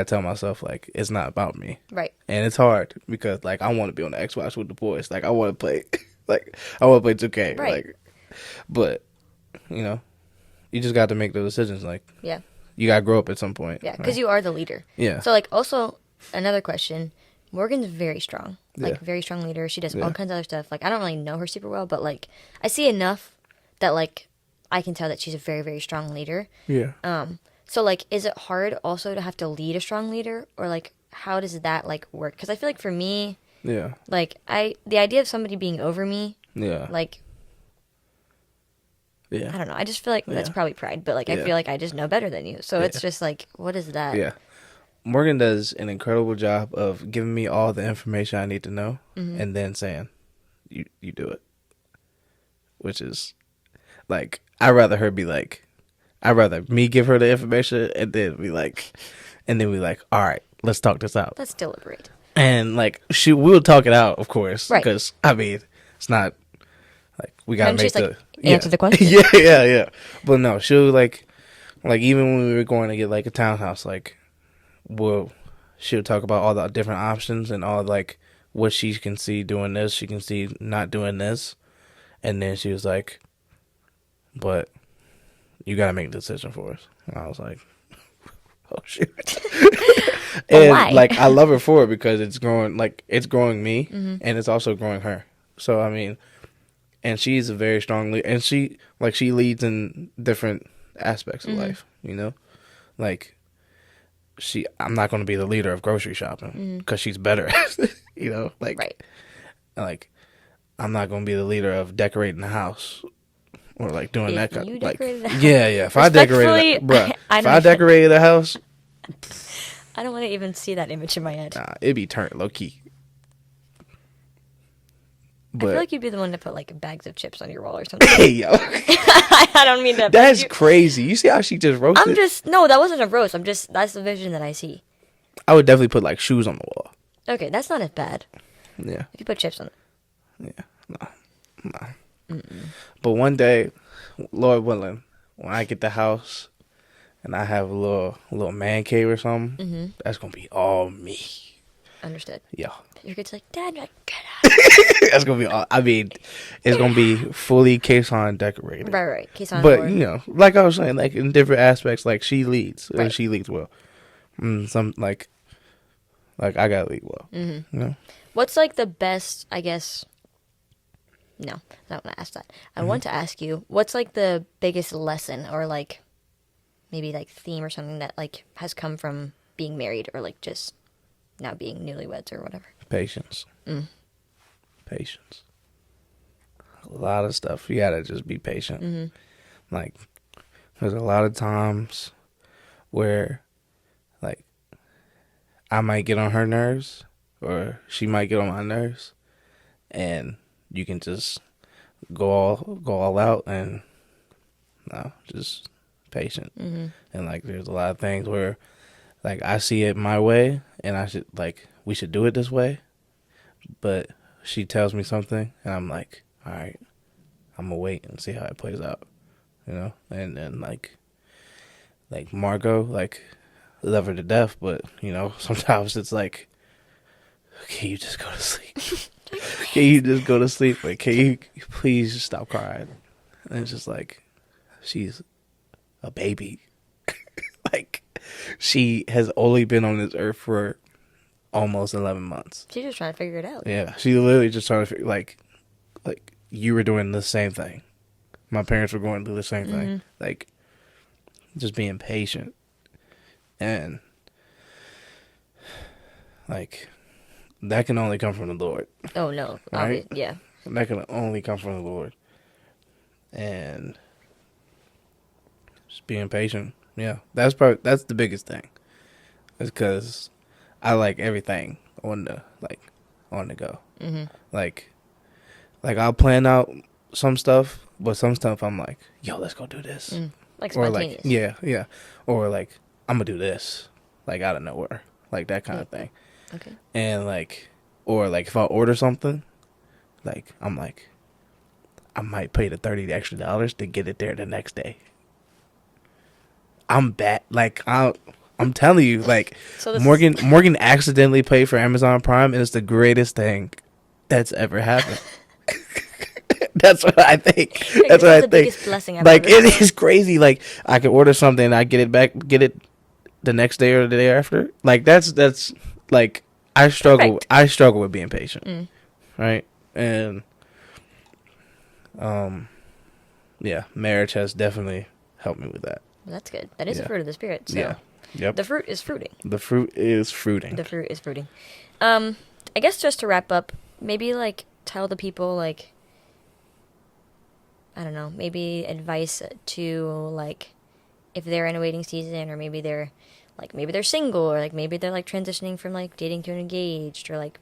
tell myself, like, it's not about me. Right. And it's hard because, like, I want to be on the Xbox with the boys. Like, I want to play, like, I want to play 2K. Right. Like, but, you know, you just got to make those decisions. Like, yeah, you got to grow up at some point. Yeah, because you are the leader. Yeah. So, like, also, another question. Morgan's very strong. Like, very strong leader. She does all kinds of other stuff. Like, I don't really know her super well, but, like, I see enough that, like, I can tell that she's a very, very strong leader. Yeah. So, like, is it hard also to have to lead a strong leader? Or, like, how does that, like, work? Because I feel like for me, like, the idea of somebody being over me, like, I don't know. I just feel like that's probably pride. But, like, I feel like I just know better than you. So it's just, like, what is that? Yeah. Morgan does an incredible job of giving me all the information I need to know and then saying, you do it. Which is, like, I'd rather me give her the information and then be like, all right, let's talk this out. Let's deliberate. And, like, we'll talk it out, of course. Right. Because, I mean, it's not, like, we got to make like, answer the question. Yeah. But no, she'll, like, even when we were going to get, like, a townhouse, like, she'll talk about all the different options and all, like, what she can see doing this, she can see not doing this. And then she was like, but you got to make a decision for us. And I was like, oh, shit. And, why? like, I love her for it because it's growing me and it's also growing her. So I mean, and she's a very strong leader, and she leads in different aspects of life. You know, like I'm not going to be the leader of grocery shopping because she's better. You know, like I'm not going to be the leader of decorating the house or like doing that kind of like. Yeah. If I decorated, if I decorated the house, I don't want to even see that image in my head. nah, it'd be turned low key. But I feel like you'd be the one to put like bags of chips on your wall or something. Hey, yo. I don't mean that. That's crazy. You see how she just roasted? No, that wasn't a roast. that's the vision that I see. I would definitely put like shoes on the wall. Okay, that's not as bad. Yeah. If you put chips on it. Yeah. No. But one day, Lord willing, when I get the house and I have a little man cave or something, that's going to be all me. Understood. Yeah. Your kid's like, Dad, like, get out. That's gonna be all. I mean, it's gonna be fully caisson decorated. Right. Caisson. But you know, like I was saying, like in different aspects, like she leads, and she leads well. Some like I gotta lead well. You know? What's like the best? I guess. No, I'm not gonna ask that. I want to ask you, what's like the biggest lesson, or like maybe like theme or something that like has come from being married, or like just now being newlyweds or whatever. Patience. Patience. A lot of stuff. You gotta just be patient. Like, there's a lot of times where, like, I might get on her nerves, or she might get on my nerves, and you can just go all out, and no, just patient. And like, there's a lot of things where, like, I see it my way, and we should do it this way, but she tells me something, and I'm like, all right, I'm gonna wait and see how it plays out, you know. And then like Margot, like, love her to death, but you know, sometimes it's like, can you just go to sleep? Can you just go to sleep? Like, can you please just stop crying? And it's just like, she's a baby. Like, she has only been on this earth for almost 11 months. She's just trying to figure it out. Yeah, she's literally just trying to figure, like you were doing the same thing. My parents were going through the same thing. Like, just being patient. And, like, that can only come from the Lord. Oh, no. Right? Yeah. That can only come from the Lord. And just being patient. Yeah, that's the biggest thing. It's because I like everything on the go. Like I'll plan out some stuff, but some stuff I'm like, yo, let's go do this. Like spontaneous. Or like, yeah. Or like, I'm gonna do this, like out of nowhere, like that kind of thing. Okay. And like, or like if I order something, like I'm like, I might pay the $30 extra to get it there the next day. I'm bad. Like, I'm telling you, like, so Morgan accidentally paid for Amazon Prime, and it's the greatest thing that's ever happened. That's what I think. That's what I think. Biggest blessing I've like, ever it is crazy. Like, I can order something, and I get it the next day or the day after. Like, that's like, I struggle. Perfect. I struggle with being patient, right? And yeah, marriage has definitely helped me with that. Well, that's good. That is the fruit of the Spirit. So. Yeah. Yep. The fruit is fruiting. The fruit is fruiting. The fruit is fruiting. I guess just to wrap up, maybe like tell the people like, I don't know, maybe advice to like if they're in a waiting season, or maybe they're single, or like maybe they're like transitioning from like dating to engaged, or like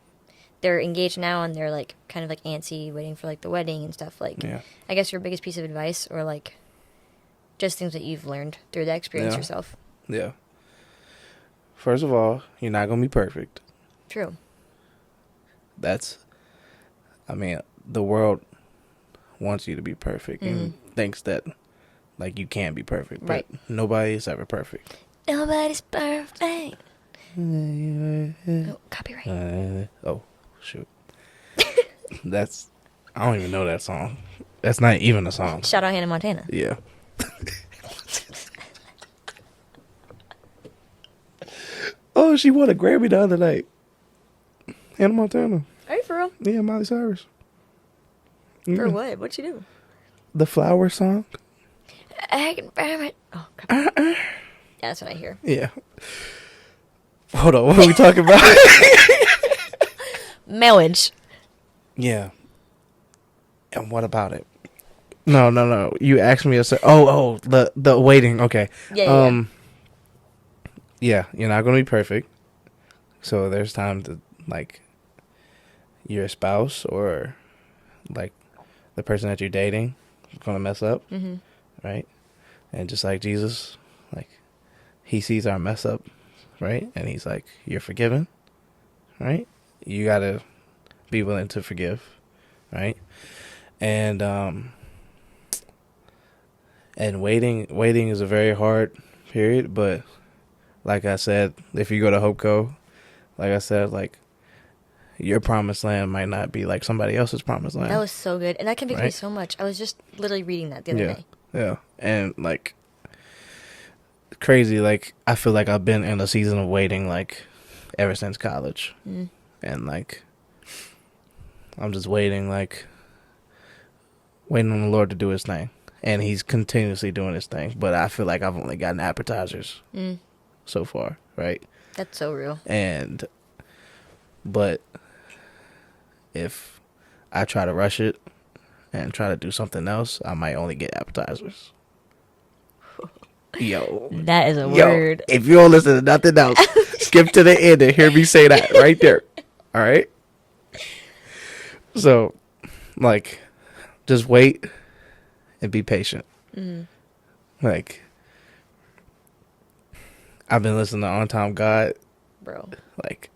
they're engaged now and they're like kind of like antsy waiting for like the wedding and stuff. Like, I guess your biggest piece of advice, or like just things that you've learned through that experience yourself. Yeah. First of all, you're not going to be perfect. True. I mean, the world wants you to be perfect and thinks that, like, you can't be perfect. Right. But nobody is ever perfect. Nobody's perfect. Oh, copyright. Oh, shoot. I don't even know that song. That's not even a song. Shout out Hannah Montana. Yeah. Oh, she won a Grammy the other night. Hannah Montana. Are you for real? Yeah, Miley Cyrus. For what? What'd she do? The flower song. Oh, yeah, that's what I hear. Yeah. Hold on, what are we talking about? Marriage. Yeah. And what about it? No. You asked me the waiting. Okay. Yeah. Yeah, you're not gonna be perfect. So there's time to, like, your spouse or, like, the person that you're dating is gonna mess up, right? And just like Jesus, like, he sees our mess up, right? And he's like, "You're forgiven," right? You gotta be willing to forgive, right? And waiting is a very hard period, but like I said, if you go to HopeCo, like I said, like, your promised land might not be like somebody else's promised land. That was so good. And that convicted me so much. I was just literally reading that the other day. Yeah. And, like, crazy, like, I feel like I've been in a season of waiting, like, ever since college. And, like, I'm just waiting on the Lord to do his thing. And he's continuously doing his thing. But I feel like I've only gotten appetizers so far, right? That's so real. But if I try to rush it and try to do something else, I might only get appetizers. Yo. That is a word. If you don't listen to nothing else, skip to the end and hear me say that right there. All right? So, like, just wait and be patient. Like, I've been listening to On Time God, bro, like,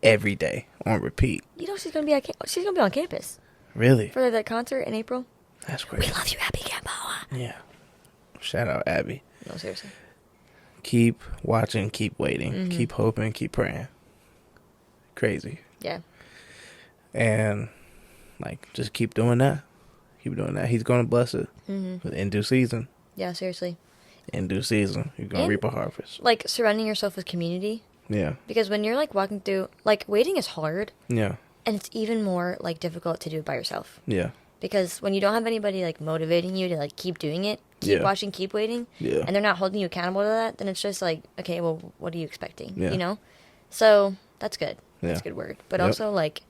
every day on repeat. You know she's gonna be on campus. Really? For that concert in April. That's great. We love you, Abby Gamboa. Yeah. Shout out, Abby. No, seriously. Keep watching, keep waiting, keep hoping, keep praying. Crazy. Yeah. And, like, just keep doing that. Keep doing that. He's going to bless it in due season. Yeah, seriously. In due season, you're going to reap a harvest. Like, surrounding yourself with community. Yeah. Because when you're, like, walking through, like, waiting is hard. Yeah. And it's even more, like, difficult to do it by yourself. Yeah. Because when you don't have anybody, like, motivating you to, like, keep doing it, keep watching, keep waiting, and they're not holding you accountable to that, then it's just like, okay, well, what are you expecting? Yeah. You know? So, that's good. Yeah. That's a good word. But also, like...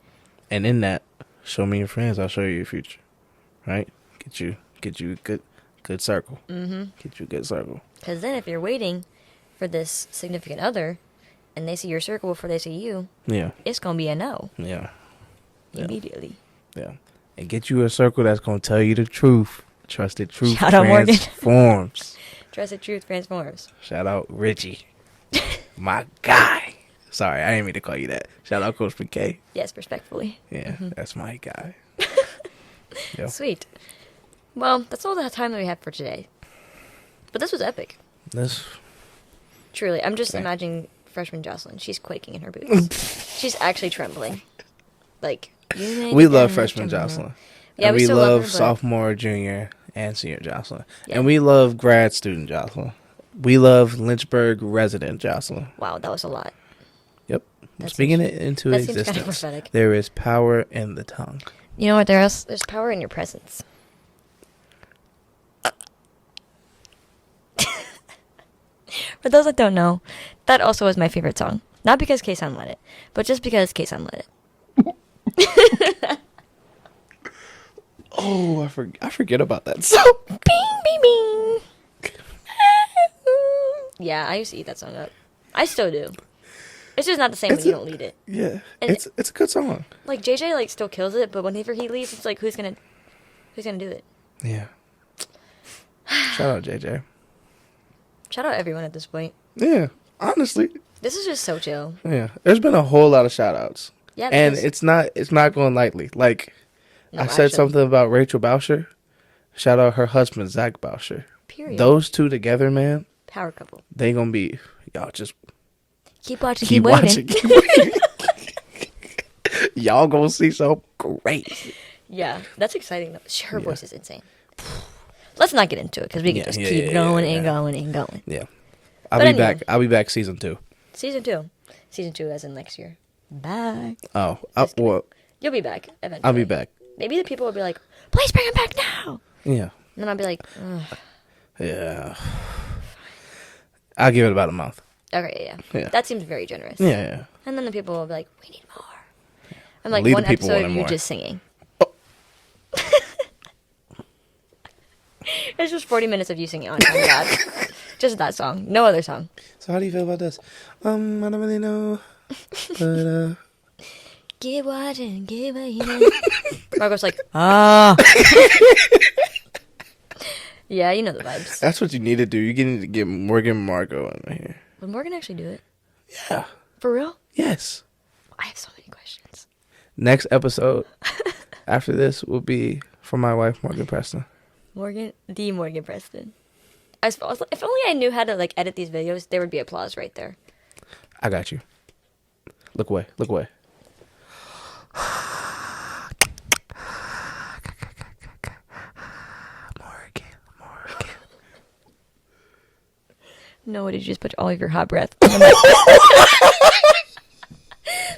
And in that, show me your friends, I'll show you your future. Right? Get you a good circle. Get you a good circle. Because then if you're waiting for this significant other, and they see your circle before they see you, it's going to be a no. Yeah. Immediately. Yeah. And get you a circle that's going to tell you the truth. Trusted truth Shout out Morgan. transforms. Trusted truth transforms. Shout out Richie. My guy. Sorry, I didn't mean to call you that. Shout out Coach McKay. Yes, respectfully. Yeah, that's my guy. Yep. Sweet. Well, that's all the time that we have for today. But this was epic. Truly. I'm just imagining freshman Jocelyn. She's quaking in her boots. She's actually trembling. Like, we love freshman Jocelyn. Yeah, and we still love her, sophomore, junior, and senior Jocelyn. Yeah. And we love grad student Jocelyn. We love Lynchburg resident Jocelyn. Wow, that was a lot. Yep. Speaking it into existence. Kind of prophetic. There is power in the tongue. You know what? There's power in your presence. For those that don't know, that also was my favorite song. Not because K-San let it, but just because K-San let it. Oh, I forget about that song. Bing, bing, bing. Yeah, I used to eat that song up. I still do. It's just not the same when you don't lead it. Yeah, and it's a good song. Like JJ, like still kills it, but whenever he leaves, it's like who's gonna do it? Yeah. Shout out JJ. Shout out everyone at this point. Yeah, honestly. This is just so chill. Yeah, there's been a whole lot of shout outs. Yeah, and it's not going lightly. Like, no, I said something about Rachel Bousher. Shout out her husband, Zach Bousher. Period. Those two together, man. Power couple. They gonna be, y'all just keep watching, keep waiting. Keep waiting. Y'all gonna see so great. Yeah, that's exciting. Her voice is insane. Let's not get into it because we can just keep going and going and going. Yeah, I'll be back. I'll be back season 2. Season 2 as in next year. Bye. Oh, well, you'll be back eventually. I'll be back. Maybe the people would be like, please bring him back now. Yeah. And then I'd be like, ugh. Yeah. I'll give it about a month. Okay, yeah. That seems very generous. Yeah. And then the people will be like, we need more. And like Leave one the people episode, wanting you're more. just singing. It's just 40 minutes of you singing on God. Just that song. No other song. So how do you feel about this? I don't really know. But, Give what and give what you know. Margot's like, ah. Yeah, you know the vibes. that's what you need to do. You need to get Morgan and Margot in here. Would Morgan actually do it? Yeah. For real? Yes. I have so many questions. Next episode after this will be for my wife, Morgan Preston. Morgan Preston. If only I knew how to like edit these videos, there would be applause right there. I got you. Look away. Look away. Morgan. No, what did you just put all of your hot breath?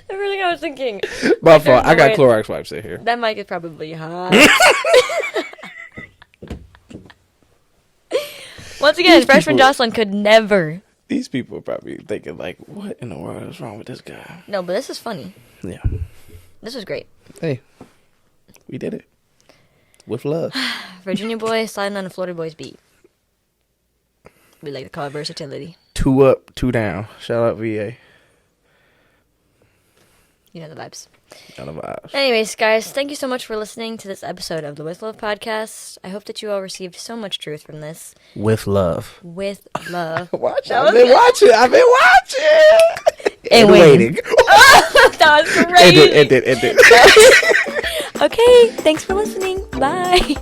Everything I was thinking. My fault. I got Clorox wipes in here. That mic is probably hot. Once again, freshman Jocelyn could never. These people are probably thinking, like, what in the world is wrong with this guy? No, but this is funny. Yeah. This was great. Hey, we did it. With love. Virginia boy sliding on a Florida boy's beat. We like to call it versatility. 2 up, 2 down. Shout out VA. You know the vibes. Got the vibes. Anyways, guys, thank you so much for listening to this episode of the With Love podcast. I hope that you all received so much truth from this. With love. With love. Watch. I've been watching. And waiting. That was great. It did. Okay, thanks for listening. Bye.